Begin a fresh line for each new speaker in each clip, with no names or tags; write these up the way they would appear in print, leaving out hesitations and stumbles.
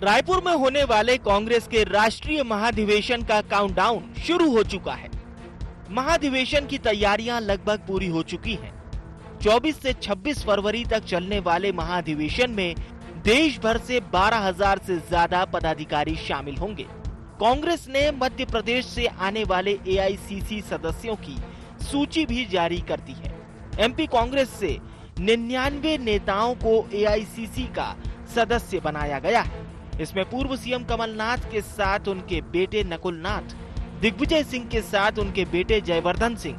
रायपुर में होने वाले कांग्रेस के राष्ट्रीय महाधिवेशन का काउंटडाउन शुरू हो चुका है। महाधिवेशन की तैयारियां लगभग पूरी हो चुकी हैं। 24 से 26 फरवरी तक चलने वाले महाधिवेशन में देश भर से 12,000 से ज्यादा पदाधिकारी शामिल होंगे। कांग्रेस ने मध्य प्रदेश से आने वाले एआईसीसी सदस्यों की सूची भी जारी कर दी है। एमपी कांग्रेस से 99 नेताओं को एआईसीसी का सदस्य बनाया गया है। इसमें पूर्व सीएम कमलनाथ के साथ उनके बेटे नकुलनाथ, दिग्विजय सिंह के साथ उनके बेटे जयवर्धन सिंह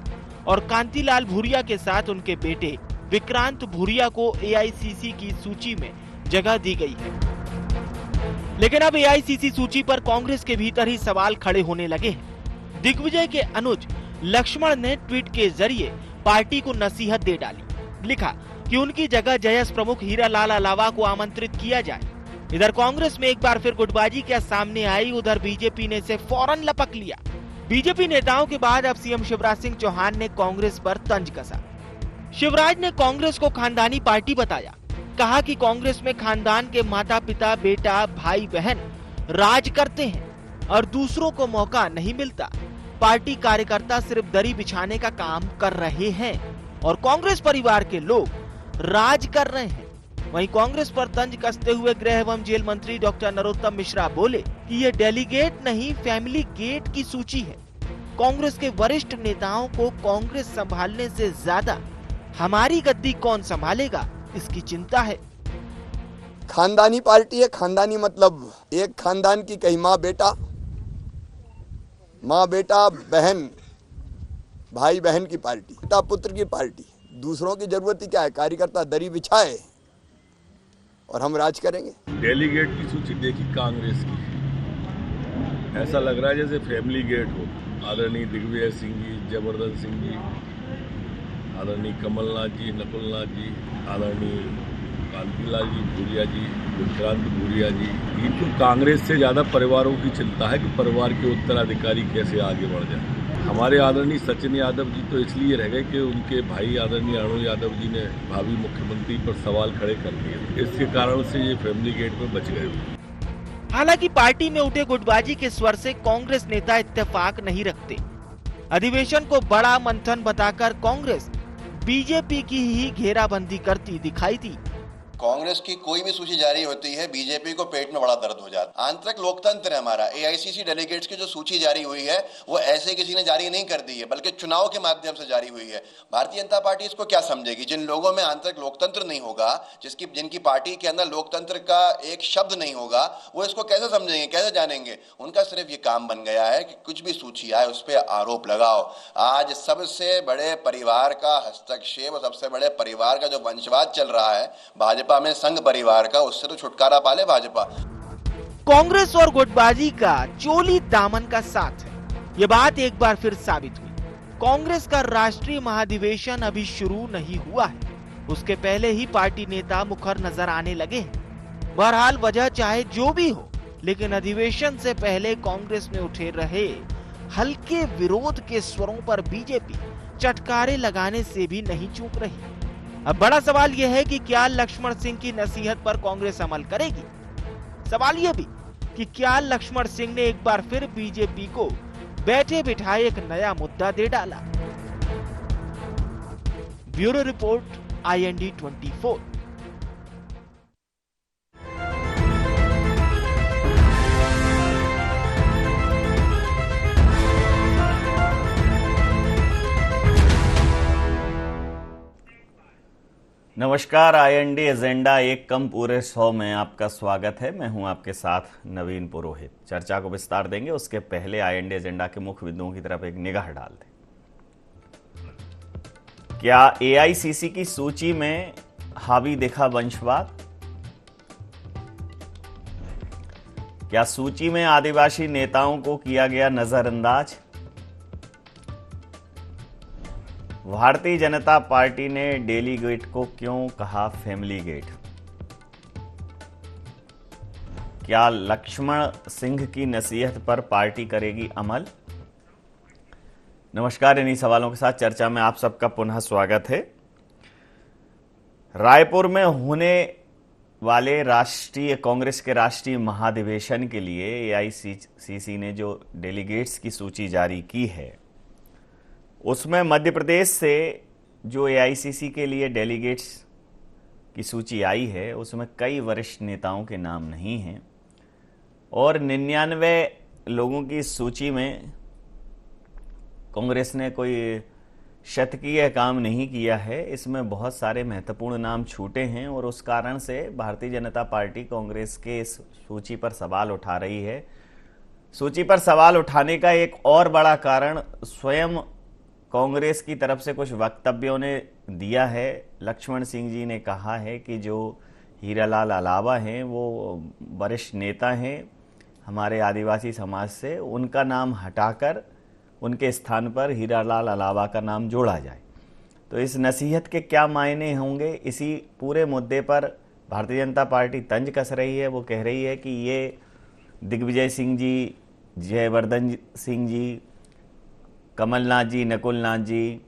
और कांतिलाल भूरिया के साथ उनके बेटे विक्रांत भूरिया को एआईसीसी की सूची में जगह दी गई है। लेकिन अब एआईसीसी सूची पर कांग्रेस के भीतर ही सवाल खड़े होने लगे हैं। दिग्विजय के अनुज लक्ष्मण ने ट्वीट के जरिए पार्टी को नसीहत दे डाली। लिखा कि उनकी जगह जयस प्रमुख हीरालाल अलावा को आमंत्रित किया जाए। इधर कांग्रेस में एक बार फिर गुटबाजी क्या सामने आई, उधर बीजेपी ने इसे फौरन लपक लिया। बीजेपी नेताओं के बाद अब सीएम शिवराज सिंह चौहान ने कांग्रेस पर तंज कसा। शिवराज ने कांग्रेस को खानदानी पार्टी बताया। कहा कि कांग्रेस में खानदान के माता पिता, बेटा, भाई बहन राज करते हैं और दूसरों को मौका नहीं मिलता। पार्टी कार्यकर्ता सिर्फ दरी बिछाने का काम कर रहे हैं और कांग्रेस परिवार के लोग राज कर रहे हैं। वहीं कांग्रेस पर तंज कसते हुए गृह एवं जेल मंत्री डॉक्टर नरोत्तम मिश्रा बोले कि ये डेलीगेट नहीं, फैमिली गेट की सूची है। कांग्रेस के वरिष्ठ नेताओं को कांग्रेस संभालने से ज्यादा हमारी गद्दी कौन संभालेगा, इसकी चिंता है।
खानदानी पार्टी है। खानदानी मतलब एक खानदान की कई माँ बेटा, बहन, भाई बहन की पार्टी, पिता पुत्र की पार्टी। दूसरों की जरूरत ही क्या है? कार्यकर्ता दरी बिछाए और हम राज करेंगे।
डेलीगेट की सूची देखी कांग्रेस की, ऐसा लग रहा है जैसे फैमिली गेट हो। आदरणीय दिग्विजय सिंह जी, जयवर्धन सिंह जी, आदरणीय कमलनाथ जी, नकुलनाथ जी, आदरणीय कांतिलाल जी भूरिया जी, विक्रांत भूरिया जी। इनको कांग्रेस से ज़्यादा परिवारों की चिंता है कि परिवार के उत्तराधिकारी कैसे आगे बढ़ जाए। हमारे आदरणीय सचिन यादव जी तो इसलिए रह गए कि उनके भाई आदरणीय अरुण यादव जी ने भावी मुख्यमंत्री पर सवाल खड़े कर दिए। इसके कारण से ये फैमिली गेट में बच गए।
हालांकि पार्टी में उठे गुटबाजी के स्वर से कांग्रेस नेता इत्तेफाक नहीं रखते। अधिवेशन को बड़ा मंथन बताकर कांग्रेस बीजेपी की ही घेराबंदी करती दिखाई दी।
कांग्रेस की कोई भी सूची जारी होती है, बीजेपी को पेट में बड़ा दर्द हो जाता। आंतरिक लोकतंत्र है हमारा। एआईसीसी डेलीगेट्स की जो सूची जारी हुई है वो ऐसे किसी ने जारी नहीं कर दी है, बल्कि चुनाव के माध्यम से जारी हुई है। भारतीय जनता पार्टी इसको क्या समझेगी? जिन लोगों में आंतरिक लोकतंत्र नहीं होगा, जिनकी पार्टी के अंदर लोकतंत्र का एक शब्द नहीं होगा, वो इसको कैसे समझेंगे, कैसे जानेंगे? उनका सिर्फ ये काम बन गया है कि कुछ भी सूची आए उस पर आरोप लगाओ। आज सबसे बड़े परिवार का हस्तक्षेप, सबसे बड़े परिवार का जो वंशवाद चल रहा है भाजपा में, संघ परिवार का, उससे तो छुटकारा पाले भाजपा।
कांग्रेस और गुटबाजी का चोली दामन का साथ है, ये बात एक बार फिर साबित हुई। कांग्रेस का राष्ट्रीय महाधिवेशन अभी शुरू नहीं हुआ है, उसके पहले ही पार्टी नेता मुखर नजर आने लगे हैं। बहरहाल वजह चाहे जो भी हो, लेकिन अधिवेशन से पहले कांग्रेस में उठे रहे हल्के विरोध के स्वरों पर बीजेपी चटकारे लगाने से भी नहीं चूक रही। अब बड़ा सवाल यह है कि क्या लक्ष्मण सिंह की नसीहत पर कांग्रेस अमल करेगी? सवाल यह भी कि क्या लक्ष्मण सिंह ने एक बार फिर बीजेपी को बैठे बिठाए एक नया मुद्दा दे डाला? Bureau report, IND 24।
नमस्कार, IND एजेंडा एक कम पूरे 100 में आपका स्वागत है। मैं हूं आपके साथ नवीन पुरोहित। चर्चा को विस्तार देंगे, उसके पहले IND एजेंडा के मुख्य बिंदुओं की तरफ एक निगाह डाल दें। क्या AICC की सूची में हावी दिखा वंशवाद? क्या सूची में आदिवासी नेताओं को किया गया नजरअंदाज? भारतीय जनता पार्टी ने डेलीगेट को क्यों कहा फैमिली गेट? क्या लक्ष्मण सिंह की नसीहत पर पार्टी करेगी अमल? नमस्कार, इन्हीं सवालों के साथ चर्चा में आप सबका पुनः स्वागत है। रायपुर में होने वाले कांग्रेस के राष्ट्रीय महाधिवेशन के लिए एआईसीसी ने जो डेलीगेट्स की सूची जारी की है, उसमें मध्य प्रदेश से जो एआईसीसी के लिए डेलीगेट्स की सूची आई है उसमें कई वरिष्ठ नेताओं के नाम नहीं हैं और 99 लोगों की इस सूची में कांग्रेस ने कोई शतकीय काम नहीं किया है। इसमें बहुत सारे महत्वपूर्ण नाम छूटे हैं और उस कारण से भारतीय जनता पार्टी कांग्रेस के इस सूची पर सवाल उठा रही है। सूची पर सवाल उठाने का एक और बड़ा कारण स्वयं कांग्रेस की तरफ से कुछ वक्तव्यों ने दिया है। लक्ष्मण सिंह जी ने कहा है कि जो हीरालाल अलावा हैं वो वरिष्ठ नेता हैं हमारे आदिवासी समाज से, उनका नाम हटाकर उनके स्थान पर हीरालाल अलावा का नाम जोड़ा जाए। तो इस नसीहत के क्या मायने होंगे, इसी पूरे मुद्दे पर भारतीय जनता पार्टी तंज कस रही है। वो कह रही है कि ये दिग्विजय सिंह जी, जयवर्धन सिंह जी, कमलनाथ जी, नकुलनाथ जी,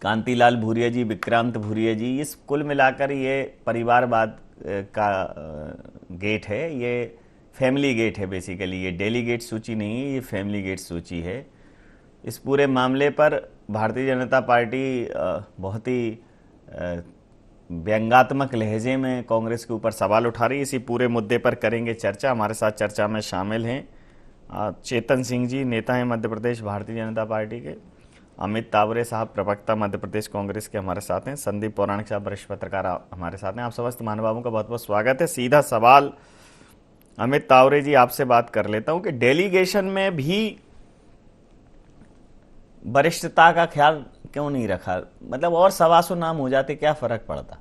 कांतिलाल भूरिया जी, विक्रांत भूरिया जी, इस कुल मिलाकर ये परिवारवाद का गेट है, ये फैमिली गेट है बेसिकली। ये डेलीगेट सूची नहीं है, ये फैमिली गेट सूची है। इस पूरे मामले पर भारतीय जनता पार्टी बहुत ही व्यंग्यात्मक लहजे में कांग्रेस के ऊपर सवाल उठा रही है। इसी पूरे मुद्दे पर करेंगे चर्चा। हमारे साथ चर्चा में शामिल हैं चेतन सिंह जी, नेता हैं मध्य प्रदेश भारतीय जनता पार्टी के। अमित तावरे साहब, प्रवक्ता मध्य प्रदेश कांग्रेस के, हमारे साथ हैं। संदीप पौराणिक साहब, वरिष्ठ पत्रकार, हमारे साथ हैं। आप समस्त महानुभावों का बहुत बहुत स्वागत है। सीधा सवाल अमित तावरे जी आपसे बात कर लेता हूं कि डेलीगेशन में भी वरिष्ठता का ख्याल क्यों नहीं रखा? मतलब और 125 नाम हो जाते, क्या फर्क पड़ता?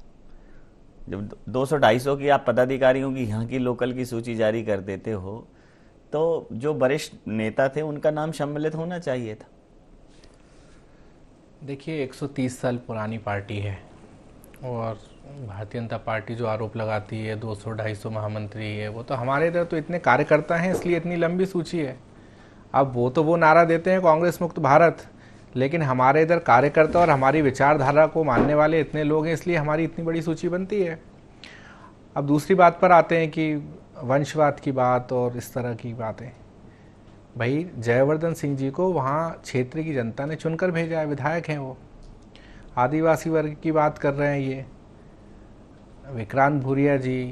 जब 200-250 की आप पदाधिकारियों की यहाँ की लोकल की सूची जारी कर देते हो तो जो वरिष्ठ नेता थे उनका नाम सम्मिलित होना चाहिए था।
देखिए, 130 साल पुरानी पार्टी है और भारतीय जनता पार्टी जो आरोप लगाती है 200-250 महामंत्री है, वो तो हमारे इधर तो इतने कार्यकर्ता हैं इसलिए इतनी लंबी सूची है। अब वो नारा देते हैं कांग्रेस मुक्त भारत, लेकिन हमारे इधर कार्यकर्ता और हमारी विचारधारा को मानने वाले इतने लोग हैं, इसलिए हमारी इतनी बड़ी सूची बनती है। अब दूसरी बात पर आते हैं कि वंशवाद की बात और इस तरह की बातें। भाई, जयवर्धन सिंह जी को वहाँ क्षेत्र की जनता ने चुनकर भेजा है, विधायक हैं वो। आदिवासी वर्ग की बात कर रहे हैं ये। विक्रांत भूरिया जी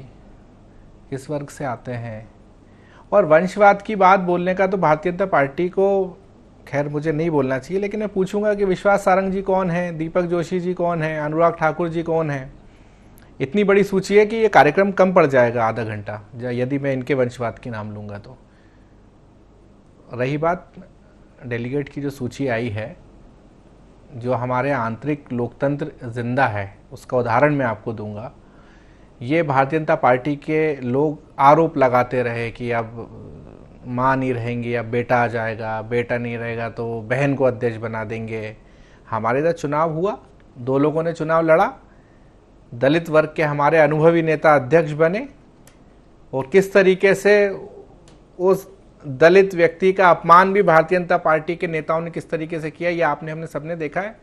किस वर्ग से आते हैं? और वंशवाद की बात बोलने का तो भारतीय जनता पार्टी को, खैर मुझे नहीं बोलना चाहिए, लेकिन मैं पूछूंगा कि विश्वास सारंग जी कौन है, दीपक जोशी जी कौन है, अनुराग ठाकुर जी कौन है? इतनी बड़ी सूची है कि ये कार्यक्रम कम पड़ जाएगा आधा घंटा यदि मैं इनके वंशवाद के नाम लूँगा तो। रही बात डेलीगेट की जो सूची आई है, जो हमारे आंतरिक लोकतंत्र जिंदा है, उसका उदाहरण मैं आपको दूंगा। ये भारतीय जनता पार्टी के लोग आरोप लगाते रहे कि अब माँ नहीं रहेंगी, अब बेटा आ जाएगा, बेटा नहीं रहेगा तो बहन को अध्यक्ष बना देंगे। हमारे इधर चुनाव हुआ, 2 लोगों ने चुनाव लड़ा, दलित वर्ग के हमारे अनुभवी नेता अध्यक्ष बने और किस तरीके से उस दलित व्यक्ति का अपमान भी भारतीय जनता पार्टी के नेताओं ने किस तरीके से किया, ये हमने सबने देखा है।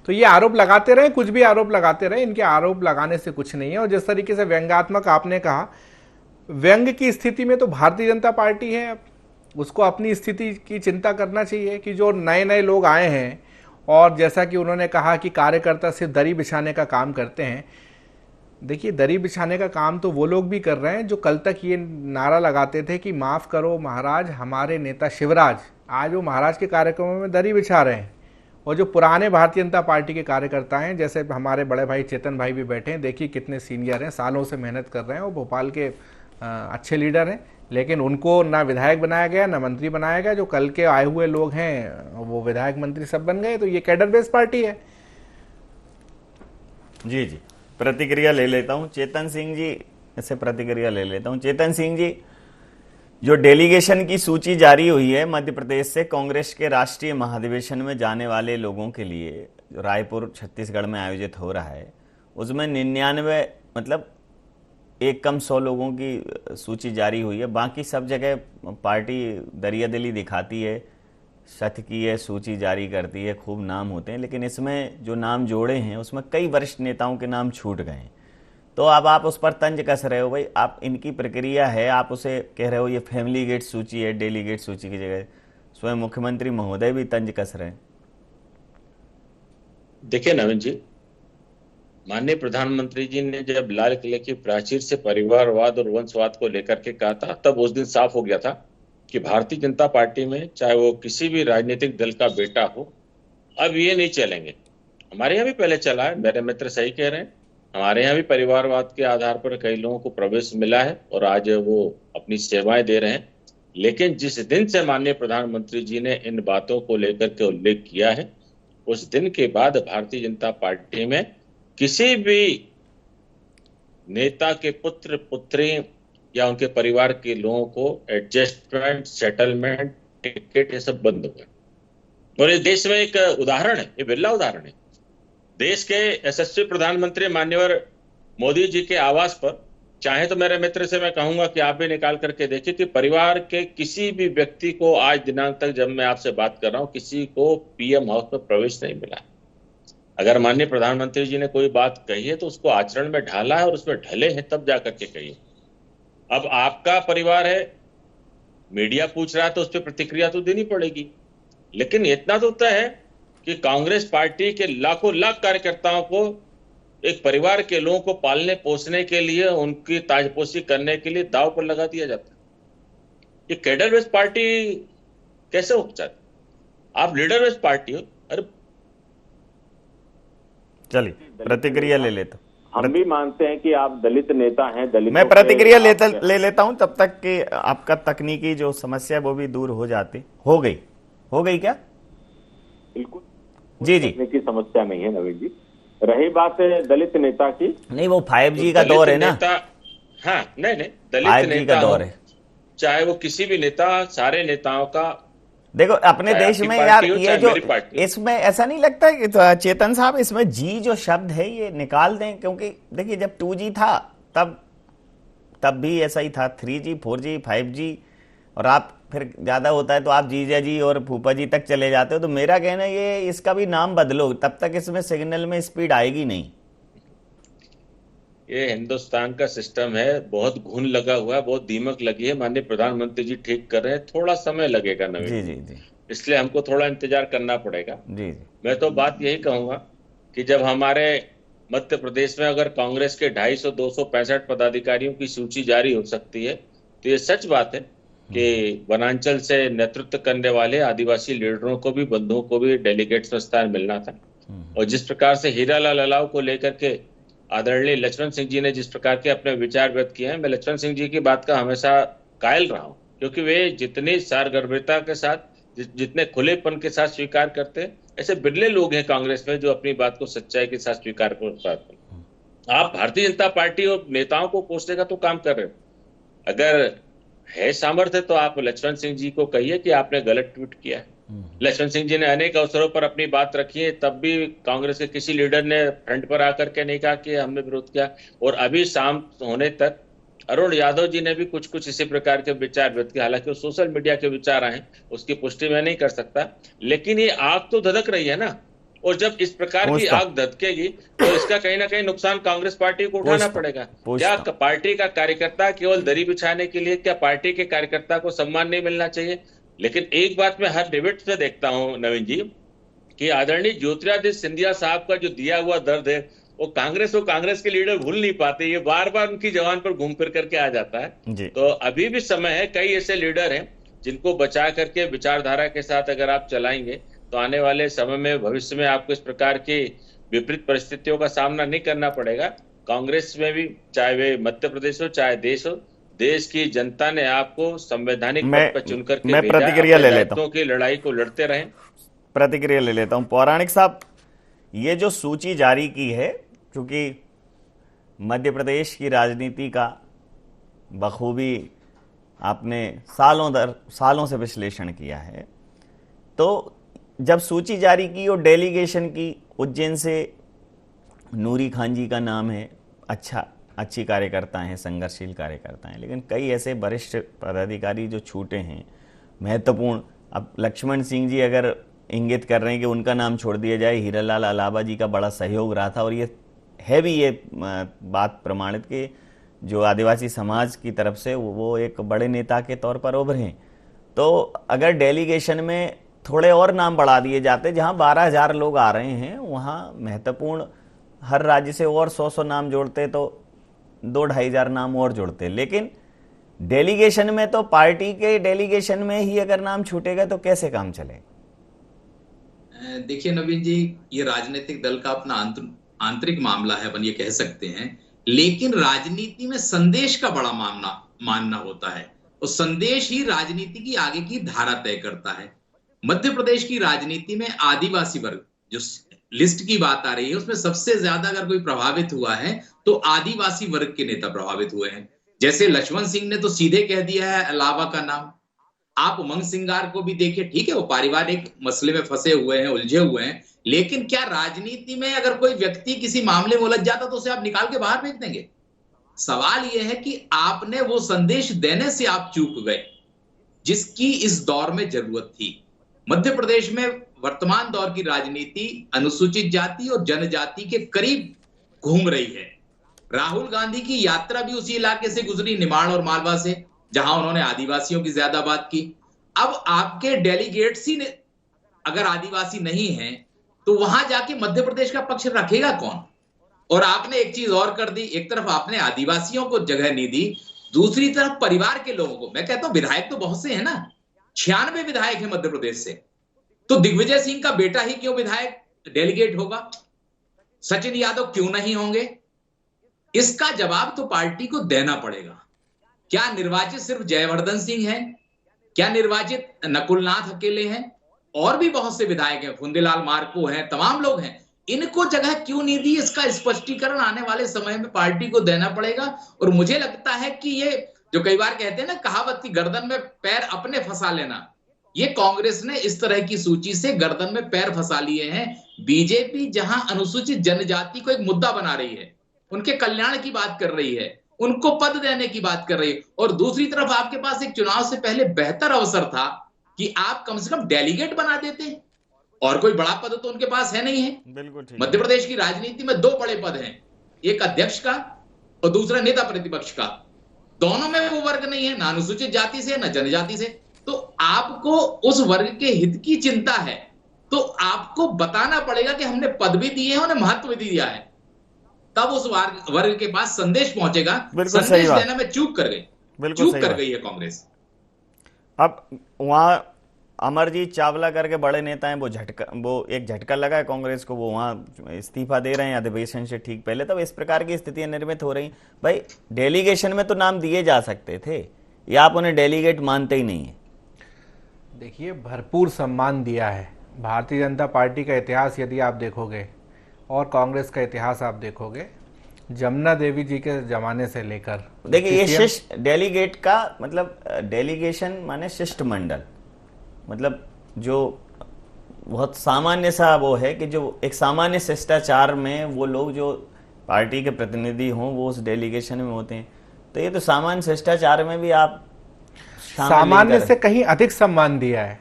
तो ये आरोप लगाते रहे, कुछ भी आरोप लगाते रहे, इनके आरोप लगाने से कुछ नहीं है। और जिस तरीके से व्यंग्यात्मक आपने कहा, व्यंग की स्थिति में तो भारतीय जनता पार्टी है, उसको अपनी स्थिति की चिंता करना चाहिए कि जो नए नए लोग आए हैं और जैसा कि उन्होंने कहा कि कार्यकर्ता सिर्फ दरी बिछाने का काम करते हैं। देखिए, दरी बिछाने का काम तो वो लोग भी कर रहे हैं जो कल तक ये नारा लगाते थे कि माफ़ करो महाराज, हमारे नेता शिवराज, आज वो महाराज के कार्यक्रमों में दरी बिछा रहे हैं। और जो पुराने भारतीय जनता पार्टी के कार्यकर्ता हैं, जैसे हमारे बड़े भाई चेतन भाई भी बैठे हैं, देखिए कितने सीनियर हैं, सालों से मेहनत कर रहे हैं, वो भोपाल के अच्छे लीडर हैं, लेकिन उनको ना विधायक बनाया गया ना मंत्री बनाया गया। जो कल के आए हुए लोग हैं वो विधायक मंत्री सब बन गए। तो ये कैडर बेस्ड पार्टी है।
जी जी, प्रतिक्रिया ले लेता हूं चेतन सिंह जी से, प्रतिक्रिया ले लेता हूं। चेतन सिंह जी, जो डेलीगेशन की सूची जारी हुई है मध्य प्रदेश से कांग्रेस के राष्ट्रीय महाधिवेशन में जाने वाले लोगों के लिए, जो रायपुर छत्तीसगढ़ में आयोजित हो रहा है, उसमें 99 मतलब एक कम 100 लोगों की सूची जारी हुई है। बाकी सब जगह पार्टी दरियादिली दिखाती है, शतकीय सूची जारी करती है, खूब नाम होते हैं, लेकिन इसमें जो नाम जोड़े हैं उसमें कई वरिष्ठ नेताओं के नाम छूट गए हैं। तो अब आप उस पर तंज कस रहे हो। भाई आप, इनकी प्रक्रिया है, आप उसे कह रहे हो ये फैमिली गेट सूची है, डेलीगेट सूची की जगह स्वयं मुख्यमंत्री महोदय भी तंज कस रहे हैं।
देखिए नवीन जी, माननीय प्रधानमंत्री जी ने जब लाल किले की प्राचीर से परिवारवाद और वंशवाद को लेकर के कहा था, तब उस दिन साफ हो गया था कि भारतीय जनता पार्टी में चाहे वो किसी भी राजनीतिक दल का बेटा हो, अब ये नहीं चलेंगे। हमारे यहाँ भी पहले चला है, मेरे मित्र सही कह रहे हैं, हमारे यहाँ भी परिवारवाद के आधार पर कई लोगों को प्रवेश मिला है और आज वो अपनी सेवाएं दे रहे हैं। लेकिन जिस दिन से माननीय प्रधानमंत्री जी ने इन बातों को लेकर के उल्लेख किया है, उस दिन के बाद भारतीय जनता पार्टी में किसी भी नेता के पुत्र पुत्री या उनके परिवार के लोगों को एडजस्टमेंट, सेटलमेंट, टिकट, ये सब बंद हो गए। और इस देश में एक उदाहरण है, ये बिरला उदाहरण है। देश के यशस्वी प्रधानमंत्री माननीय मोदी जी के आवास पर, चाहे तो मेरे मित्र से मैं कहूंगा कि आप भी निकाल करके देखिए कि परिवार के किसी भी व्यक्ति को आज दिनांक तक, जब मैं आपसे बात कर रहा हूं, किसी को पीएम हाउस में प्रवेश नहीं मिला। अगर माननीय प्रधानमंत्री जी ने कोई बात कही है तो उसको आचरण में ढाला है और उसमें ढले हैं तब जाकर के कहिए। अब आपका परिवार है, मीडिया पूछ रहा है तो उस पर प्रतिक्रिया तो देनी पड़ेगी, लेकिन इतना तो तय है कि कांग्रेस पार्टी के लाखों लाख कार्यकर्ताओं को, एक परिवार के लोगों को पालने पोसने के लिए, उनकी ताजपोशी करने के लिए दांव पर लगा दिया जाता है। ये कैडर बेस्ड पार्टी कैसे हो सकती? आप लीडर बेस्ड पार्टी हो। अरे
चलिए प्रतिक्रिया ले लेता हूं।
हम भी मानते हैं कि आप दलित नेता हैं। दलित
मैं प्रतिक्रिया ले लेता हूं तब तक कि आपका तकनीकी जो समस्या है वो भी दूर हो जाती। हो गई क्या?
बिल्कुल
जी
तकनीकी समस्या नहीं है नवीन जी। रही बात दलित नेता की,
नहीं, वो 5G का दौर है ना।
हाँ, नहीं, दलित
5G
नेता
का दौर है,
चाहे वो किसी भी नेता, सारे नेताओं का।
देखो अपने देश में यार, ये जो इसमें ऐसा नहीं लगता कि चेतन साहब, इसमें जी जो शब्द है ये निकाल दें, क्योंकि देखिए जब 2G था तब भी ऐसा ही था, 3G 4G 5G, और आप फिर ज्यादा होता है तो आप जीजा जी और फूफा जी तक चले जाते हो। तो मेरा कहना ये, इसका भी नाम बदलो, तब तक इसमें सिग्नल में स्पीड आएगी नहीं।
ये हिंदुस्तान का सिस्टम है, बहुत घुन लगा हुआ है, बहुत दीमक लगी है। माननीय प्रधानमंत्री जी ठीक कर रहे हैं, थोड़ा समय लगेगा नवीन जी, इसलिए हमको थोड़ा इंतजार करना पड़ेगा। जी। मैं तो बात यही कहूंगा कि जब हमारे मध्य प्रदेश में अगर कांग्रेस के 265 पदाधिकारियों की सूची जारी हो सकती है, तो ये सच बात है कि वनांचल से नेतृत्व करने वाले आदिवासी लीडरों को भी, बंधुओं को भी डेलीगेट्स में स्थान मिलना था। और जिस प्रकार से हीरालाल अलाव को लेकर के आदरणीय लक्ष्मण सिंह जी ने जिस प्रकार के अपने विचार व्यक्त किए हैं, मैं लक्ष्मण सिंह जी की बात का हमेशा कायल रहा हूं, क्योंकि वे जितनी सारगर्भिता के साथ, जितने खुलेपन के साथ स्वीकार करते हैं, ऐसे बिरले लोग हैं कांग्रेस में जो अपनी बात को सच्चाई के साथ स्वीकार कर पाते हैं। आप भारतीय जनता पार्टी और नेताओं को कोसने का तो काम कर रहे हो। अगर है सामर्थ्य तो आप लक्ष्मण सिंह जी को कहिए कि आपने गलत ट्वीट किया है। लक्ष्मण सिंह जी ने अनेक अवसरों पर अपनी बात रखी है, तब भी कांग्रेस के किसी लीडर ने फ्रंट पर आकर के नहीं कहा कि हमने विरोध किया। और अभी शाम होने तक अरुण यादव जी ने भी कुछ इसी प्रकार के विचार व्यक्त किए। हालांकि वो सोशल मीडिया के विचार आए, उसकी पुष्टि मैं नहीं कर सकता, लेकिन ये आग तो धधक रही है ना। और जब इस प्रकार की आग धधकेगी तो इसका कहीं ना कहीं नुकसान कांग्रेस पार्टी को उठाना पड़ेगा। क्या पार्टी का कार्यकर्ता केवल दरी बिछाने के लिए, क्या पार्टी के कार्यकर्ता को सम्मान नहीं मिलना चाहिए? लेकिन एक बात मैं हर डिबेट से देखता हूं नवीन जी, कि आदरणीय ज्योतिरादित्य सिंधिया साहब का जो दिया हुआ दर्द है वो कांग्रेस के लीडर भूल नहीं पाते। ये बार बार उनकी जबान पर घूम फिर करके आ जाता है। तो अभी भी समय है, कई ऐसे लीडर हैं जिनको बचा करके विचारधारा के साथ अगर आप चलाएंगे तो आने वाले समय में, भविष्य में आपको इस प्रकार की विपरीत परिस्थितियों का सामना नहीं करना पड़ेगा। कांग्रेस में भी, चाहे वे मध्य प्रदेश हो चाहे देश हो, देश की जनता ने आपको संवैधानिक पद पर चुनकर के भेजा।
प्रतिक्रिया ले लेता हूं,
की लड़ाई को लड़ते रहें।
प्रतिक्रिया ले लेता हूं। पौराणिक साहब, ये जो सूची जारी की है, क्योंकि मध्य प्रदेश की राजनीति का बखूबी आपने सालों से विश्लेषण किया है, तो जब सूची जारी की और डेलीगेशन की, उज्जैन से नूरी खान जी का नाम है, अच्छी कार्यकर्ता हैं, संघर्षशील कार्यकर्ता हैं, लेकिन कई ऐसे वरिष्ठ पदाधिकारी जो छूटे हैं महत्वपूर्ण। अब लक्ष्मण सिंह जी अगर इंगित कर रहे हैं कि उनका नाम छोड़ दिया जाए, हीरालाल अलावा जी का बड़ा सहयोग रहा था, और ये है भी ये बात प्रमाणित कि जो आदिवासी समाज की तरफ से वो एक बड़े नेता के तौर पर उभरे हैं। तो अगर डेलीगेशन में थोड़े और नाम बढ़ा दिए जाते, जहां 12,000 लोग आ रहे हैं वहां महत्वपूर्ण हर राज्य से और 100 नाम जोड़ते तो 2-2,500 नाम और जोड़ते। लेकिन डेलीगेशन में तो पार्टी के डेलीगेशन में ही अगर नाम छूटेगा तो कैसे काम चलेगा?
देखिए नवीन जी, ये राजनीतिक दल का अपना आंतरिक मामला है, अपन ये कह सकते हैं, लेकिन राजनीति में संदेश का बड़ा मानना होता है और संदेश ही राजनीति की आगे की धारा तय करता है। मध्य प्रदेश की राजनीति में आदिवासी वर्ग, जो लिस्ट की बात आ रही है, उसमें सबसे ज्यादा अगर कोई प्रभावित हुआ है तो आदिवासी वर्ग के नेता प्रभावित हुए हैं। जैसे लक्ष्मण सिंह ने तो सीधे कह दिया है अलावा का नाम। आप उमंग सिंगार को भी देखिए, ठीक है वो पारिवारिक मसले में फंसे हुए हैं, उलझे हुए हैं, लेकिन क्या राजनीति में अगर कोई व्यक्ति किसी मामले में उलझ जाता तो उसे आप निकाल के बाहर फेंक देंगे? सवाल यह है कि आपने वो संदेश देने से आप चूक गए जिसकी इस दौर में जरूरत थी। मध्य प्रदेश में वर्तमान दौर की राजनीति अनुसूचित जाति और जनजाति के करीब घूम रही है। राहुल गांधी की यात्रा भी उसी इलाके से गुजरी, निमाड़ और मालवा से, जहां उन्होंने आदिवासियों की ज्यादा बात की। अब आपके डेलीगेट्स ही अगर आदिवासी नहीं हैं तो वहां जाके मध्य प्रदेश का पक्ष रखेगा कौन? और आपने एक चीज और कर दी, एक तरफ आपने आदिवासियों को जगह नहीं दी, दूसरी तरफ परिवार के लोगों को। मैं कहता हूं विधायक तो बहुत से हैं ना, 96 विधायक है मध्य प्रदेश से, तो दिग्विजय सिंह का बेटा ही क्यों विधायक डेलीगेट होगा? सचिन यादव क्यों नहीं होंगे? इसका जवाब तो पार्टी को देना पड़ेगा। क्या निर्वाचित सिर्फ जयवर्धन सिंह है? क्या निर्वाचित नकुलनाथ अकेले हैं? और भी बहुत से विधायक हैं, फुंदेलाल मार्को हैं, तमाम लोग हैं। इनको जगह क्यों नहीं दी, इसका स्पष्टीकरण आने वाले समय में पार्टी को देना पड़ेगा। और मुझे लगता है कि ये जो कई बार कहते हैं ना कहावत की गर्दन में पैर अपने फंसा लेना, ये कांग्रेस ने इस तरह की सूची से गर्दन में पैर फंसा लिए हैं। बीजेपी जहां अनुसूचित जनजाति को एक मुद्दा बना रही है, उनके कल्याण की बात कर रही है, उनको पद देने की बात कर रही है, और दूसरी तरफ आपके पास एक चुनाव से पहले बेहतर अवसर था कि आप कम से कम डेलीगेट बना देते, और कोई बड़ा पद तो उनके पास है नहीं है।
बिल्कुल ठीक।
मध्य प्रदेश की राजनीति में 2 बड़े पद हैं, एक अध्यक्ष का और दूसरा नेता प्रतिपक्ष का। दोनों में वो वर्ग नहीं है, ना अनुसूचित जाति से ना जनजाति से। तो आपको उस वर्ग के हित की चिंता है तो आपको बताना पड़ेगा कि हमने पद भी दिए हैं, उन्हें महत्व भी दिया है, तब उस वर्ग के पास संदेश पहुंचेगा। संदेश देने में चूक कर गई है कांग्रेस।
अब वहां अमरजीत चावला करके बड़े नेता हैं, वो एक झटका लगा है कांग्रेस को, वो वहां इस्तीफा दे रहे हैं अधिवेशन से ठीक पहले। तब इस प्रकार की स्थितियां निर्मित हो रही। भाई डेलीगेशन में तो नाम दिए जा सकते थे, या आप उन्हें डेलीगेट मानते ही नहीं है?
देखिए, भरपूर सम्मान दिया है। भारतीय जनता पार्टी का इतिहास यदि आप देखोगे और कांग्रेस का इतिहास आप देखोगे, जमुना देवी जी के जमाने से लेकर,
देखिए ये शिष्ट डेलीगेट का मतलब, डेलीगेशन माने शिष्टमंडल, मतलब जो बहुत सामान्य सा वो है कि जो एक सामान्य शिष्टाचार में वो लोग जो पार्टी के प्रतिनिधि हों वो उस डेलीगेशन में होते हैं। तो ये तो सामान्य शिष्टाचार में भी आप
सामान्य से कहीं अधिक सम्मान दिया है,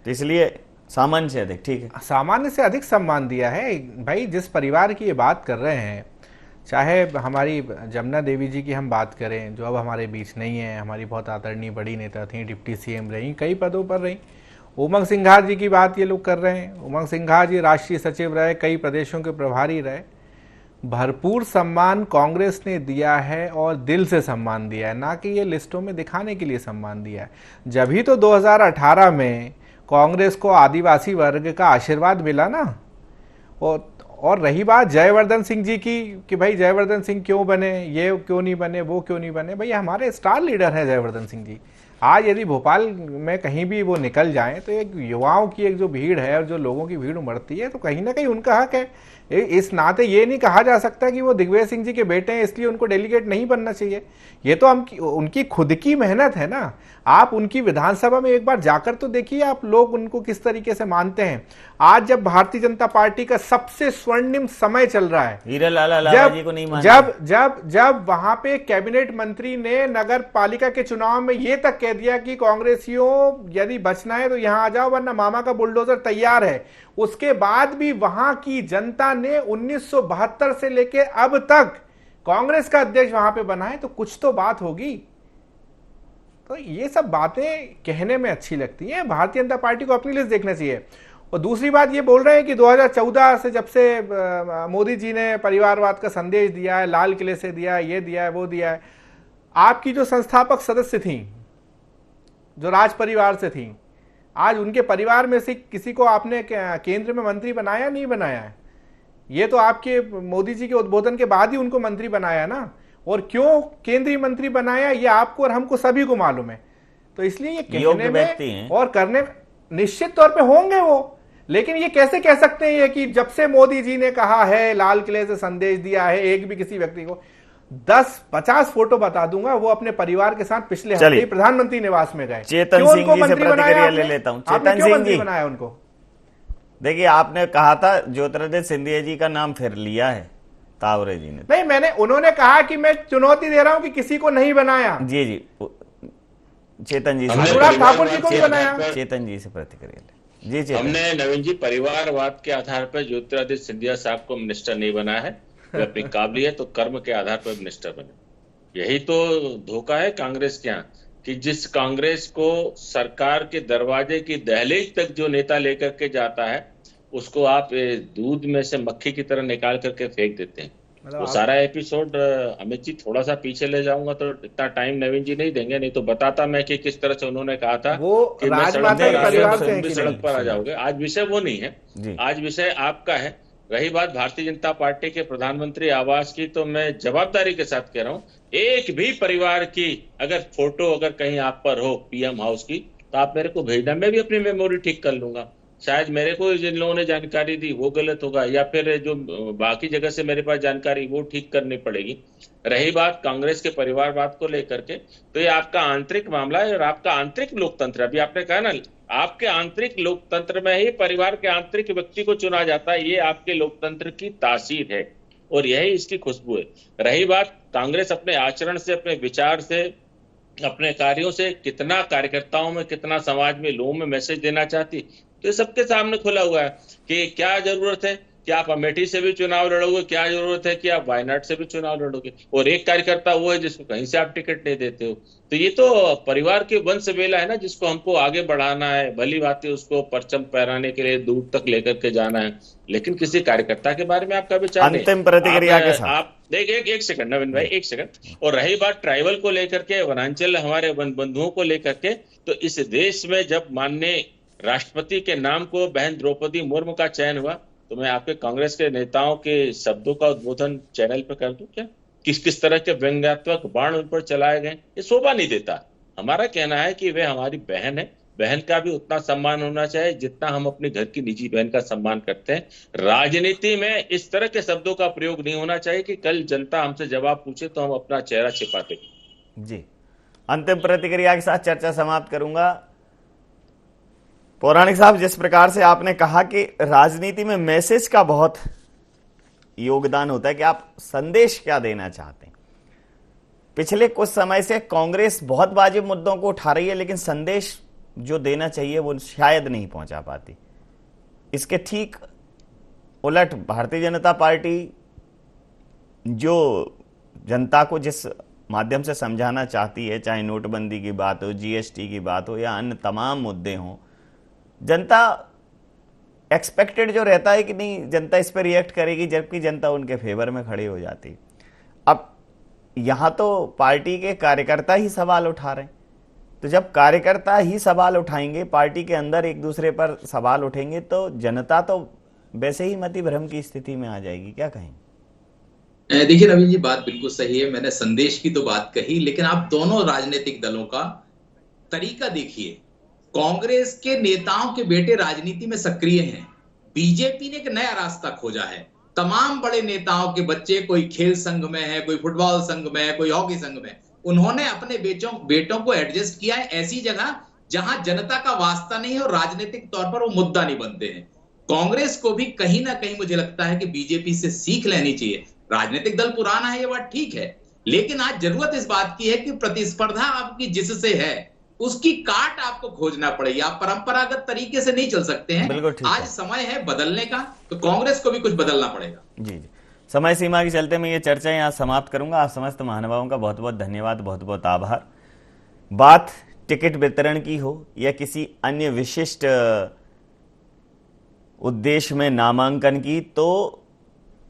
तो इसलिए सामान्य से अधिक, ठीक है,
सामान्य से अधिक सम्मान दिया है। भाई जिस परिवार की ये बात कर रहे हैं, चाहे हमारी जमुना देवी जी की हम बात करें जो अब हमारे बीच नहीं है, हमारी बहुत आदरणीय बड़ी नेता थी, डिप्टी सीएम रही, कई पदों पर रही। उमंग सिंघार जी की बात ये लोग कर रहे हैं, उमंग सिंघार जी राष्ट्रीय सचिव रहे, कई प्रदेशों के प्रभारी रहे। भरपूर सम्मान कांग्रेस ने दिया है और दिल से सम्मान दिया है, ना कि ये लिस्टों में दिखाने के लिए सम्मान दिया है। जब ही तो 2018 में कांग्रेस को आदिवासी वर्ग का आशीर्वाद मिला ना। और रही बात जयवर्धन सिंह जी की कि भाई जयवर्धन सिंह क्यों बने, ये क्यों नहीं बने, वो क्यों नहीं बने, भाई हमारे स्टार लीडर हैं जयवर्धन सिंह जी। आज यदि भोपाल में कहीं भी वो निकल जाएं तो एक युवाओं की एक जो भीड़ है और जो लोगों की भीड़ उमड़ती है, तो कहीं ना कहीं उनका हक है। इस नाते ये नहीं कहा जा सकता कि वो दिग्विजय सिंह जी के बेटे हैं इसलिए उनको डेलीगेट नहीं बनना चाहिए। ये तो उनकी खुद की मेहनत है ना। आप उनकी विधानसभा में एक बार जाकर तो देखिए, आप लोग उनको किस तरीके से मानते हैं। आज जब भारतीय जनता पार्टी का सबसे स्वर्णिम समय चल रहा है, जब वहां पे कैबिनेट मंत्री ने नगर पालिका के चुनाव में ये तक कह कह दिया कि कांग्रेसियों यदि बचना है तो यहां आ जाओ वरना मामा का बुलडोजर तैयार है। उसके बाद भी वहां की जनता ने 1972 से लेके अब तक कांग्रेस का अध्यक्ष वहां पे बना है, तो कुछ तो बात होगी। तो ये सब बातें कहने में अच्छी लगती हैं, भारतीय जनता पार्टी को अपनी लिस्ट देखना चाहिए। और दूसरी बात ये बोल रहे हैं कि 2014 से जब से मोदी जी ने परिवारवाद का संदेश दिया है, लाल किले से दिया है, ये दिया है, वो दिया है, आपकी जो संस्थापक सदस्य थी जो राज परिवार से थी, आज उनके परिवार में से किसी को आपने केंद्र में मंत्री बनाया नहीं बनाया है? ये तो आपके मोदी जी के उद्बोधन के बाद ही उनको मंत्री बनाया ना, और क्यों केंद्रीय मंत्री बनाया ये आपको और हमको सभी को मालूम है। तो इसलिए ये कहने में और करने में निश्चित तौर पे होंगे वो, लेकिन ये कैसे कह सकते हैं ये कि जब से मोदी जी ने कहा है, लाल किले से संदेश दिया है, एक भी किसी व्यक्ति को 10-50 फोटो बता दूंगा वो अपने परिवार के साथ पिछले हफ्ते प्रधानमंत्री निवास में गए।
चेतन सिंह जी से प्रतिक्रिया ले लेता हूं। चेतन सिंह जी
बनाया उनको,
देखिए आपने कहा था ज्योतिरादित्य सिंधिया जी का नाम फिर लिया है तावरे जी ने।
नहीं, उन्होंने कहा कि मैं चुनौती दे रहा हूं कि किसी को नहीं बनाया।
जी चेतन जी
अनुराग ठाकुर जी को भी बनाया।
चेतन जी से प्रतिक्रिया ले। जी
हमने नवीन जी परिवारवाद के आधार पर ज्योतिरादित्य सिंधिया साहब को मिनिस्टर नहीं बनाया है, वे अपनी काबिलियत और कर्म के आधार पर मिनिस्टर बने। यही तो धोखा है कांग्रेस के यहाँ कि जिस कांग्रेस को सरकार के दरवाजे की दहलीज तक जो नेता लेकर के जाता है उसको आप दूध में से मक्खी की तरह निकाल करके फेंक देते हैं। वो सारा एपिसोड अमित जी थोड़ा सा पीछे ले जाऊंगा तो इतना टाइम नवीन जी नहीं देंगे, नहीं तो बताता मैं कि किस तरह से उन्होंने कहा था कि मैं सड़क पर आ जाओगे। आज विषय वो नहीं है, आज विषय आपका है। रही बात भारतीय जनता पार्टी के प्रधानमंत्री आवास की, तो मैं जवाबदारी के साथ कह रहा हूं, एक भी परिवार की अगर फोटो अगर कहीं आप पर हो पीएम हाउस की तो आप मेरे को भेजना, मैं भी अपनी मेमोरी ठीक कर लूंगा। शायद मेरे को जिन लोगों ने जानकारी दी वो गलत होगा, या फिर जो बाकी जगह से मेरे पास जानकारी वो ठीक करनी पड़ेगी। रही बात कांग्रेस के परिवारवाद को लेकर के, तो ये आपका आंतरिक मामला है और आपका आंतरिक लोकतंत्र। अभी आपने कहा ना, आपके आंतरिक लोकतंत्र में ही परिवार के आंतरिक व्यक्ति को चुना जाता है, ये आपके लोकतंत्र की तासीर है और यही इसकी खुशबू है। रही बात कांग्रेस अपने आचरण से, अपने विचार से, अपने कार्यों से कितना कार्यकर्ताओं में, कितना समाज में, लोगों में मैसेज देना चाहती, तो ये सबके सामने खुला हुआ है कि क्या जरूरत है कि आप अमेठी से भी चुनाव लड़ोगे, क्या जरूरत है कि आप वायनाड से भी चुनाव लड़ोगे, और एक कार्यकर्ता वो है जिसको कहीं से आप टिकट नहीं देते हो। तो ये तो परिवार की वंश वेला है ना, जिसको हमको आगे बढ़ाना है। भली बात है उसको परचम फहराने के लिए दूर तक लेकर के जाना है, लेकिन किसी कार्यकर्ता के बारे में आपका विचार नहीं।
अंतिम प्रतिक्रिया के साथ
आप देखिए, एक सेकंड नवीन भाई, एक सेकंड। और रही बात ट्राइबल को लेकर के, वनांचल हमारे वन बंधुओं को लेकर के, तो इस देश में जब माननीय राष्ट्रपति के नाम को बहन द्रौपदी मुर्मू का चयन हुआ, तो मैं आपके कांग्रेस के नेताओं के शब्दों का उद्बोधन चैनल पर कर दूं क्या? किस तरह के व्यंग्यात्मक बाण उन पर चलाए गए, ये शोभा नहीं देता। हमारा कहना है कि वे हमारी बहन है, बहन का भी उतना सम्मान होना चाहिए जितना हम अपने घर की निजी बहन का सम्मान करते हैं। राजनीति में इस तरह के शब्दों का प्रयोग नहीं होना चाहिए कि कल जनता हमसे जवाब पूछे तो हम अपना चेहरा छिपाते।
जी, अंतिम प्रतिक्रिया के साथ चर्चा समाप्त करूंगा। पौराणिक साहब, जिस प्रकार से आपने कहा कि राजनीति में मैसेज का बहुत योगदान होता है कि आप संदेश क्या देना चाहते हैं, पिछले कुछ समय से कांग्रेस बहुत वाजिब मुद्दों को उठा रही है, लेकिन संदेश जो देना चाहिए वो शायद नहीं पहुंचा पाती। इसके ठीक उलट भारतीय जनता पार्टी जो जनता को जिस माध्यम से समझाना चाहती है, चाहे नोटबंदी की बात हो, जीएसटी की बात हो या अन्य तमाम मुद्दे हों, जनता एक्सपेक्टेड जो रहता है कि नहीं जनता इस पर रिएक्ट करेगी, जबकि जनता उनके फेवर में खड़ी हो जाती। अब यहां तो पार्टी के कार्यकर्ता ही सवाल उठा रहे हैं, तो जब कार्यकर्ता ही सवाल उठाएंगे, पार्टी के अंदर एक दूसरे पर सवाल उठेंगे, तो जनता तो वैसे ही मति भ्रम की स्थिति में आ जाएगी। क्या कहें?
देखिए रवि जी, बात बिल्कुल सही है। मैंने संदेश की तो बात कही, लेकिन आप दोनों राजनीतिक दलों का तरीका देखिए। कांग्रेस के नेताओं के बेटे राजनीति में सक्रिय हैं। बीजेपी ने एक नया रास्ता खोजा है। तमाम बड़े नेताओं के बच्चे, कोई खेल संघ में है, कोई फुटबॉल संघ में है, कोई हॉकी संघ में, उन्होंने अपने बेटों को एडजस्ट किया है ऐसी जगह जहां जनता का वास्ता नहीं है और राजनीतिक तौर पर वो मुद्दा नहीं बनते हैं। कांग्रेस को भी कहीं ना कहीं मुझे लगता है कि बीजेपी से सीख लेनी चाहिए। राजनीतिक दल पुराना है, ये बात ठीक है, लेकिन आज जरूरत इस बात की है कि प्रतिस्पर्धा आपकी जिससे है उसकी काट आपको खोजना पड़ेगी। आप परंपरागत तरीके से नहीं चल सकते हैं। आज समय है बदलने का, तो कांग्रेस को भी कुछ बदलना पड़ेगा।
जी जी, समय सीमा के चलते मैं ये चर्चा यहाँ समाप्त करूंगा। आप समस्त महानुभावों का बहुत बहुत धन्यवाद, बहुत बहुत आभार। बात टिकट वितरण की हो या किसी अन्य विशिष्ट उद्देश्य में नामांकन की, तो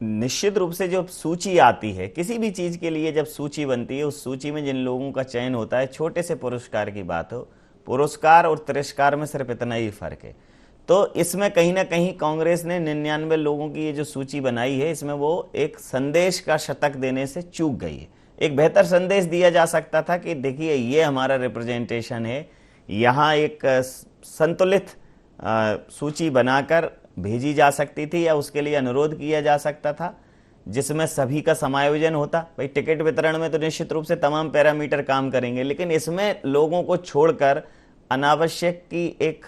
निश्चित रूप से जब सूची आती है किसी भी चीज के लिए, जब सूची बनती है, उस सूची में जिन लोगों का चयन होता है, छोटे से पुरस्कार की बात हो, पुरस्कार और तिरस्कार में सिर्फ इतना ही फर्क है। तो इसमें कहीं ना कहीं कांग्रेस ने 99 लोगों की ये जो सूची बनाई है, इसमें वो एक संदेश का शतक देने से चूक गई है। एक बेहतर संदेश दिया जा सकता था कि देखिए ये हमारा रिप्रेजेंटेशन है, यहाँ एक संतुलित सूची बनाकर भेजी जा सकती थी या उसके लिए अनुरोध किया जा सकता था जिसमें सभी का समायोजन होता। भाई टिकट वितरण में तो निश्चित रूप से तमाम पैरामीटर काम करेंगे, लेकिन इसमें लोगों को छोड़कर अनावश्यक की एक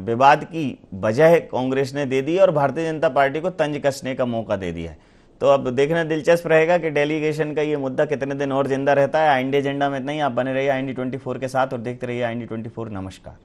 विवाद की वजह कांग्रेस ने दे दी और भारतीय जनता पार्टी को तंज कसने का मौका दे दिया है। तो अब देखना दिलचस्प रहेगा कि डेलीगेशन का ये मुद्दा कितने दिन और जिंदा रहता है। IND एजेंडा में इतना ही। आप बने रहिए IND 24 के साथ और देखते रहिए IND 24। नमस्कार।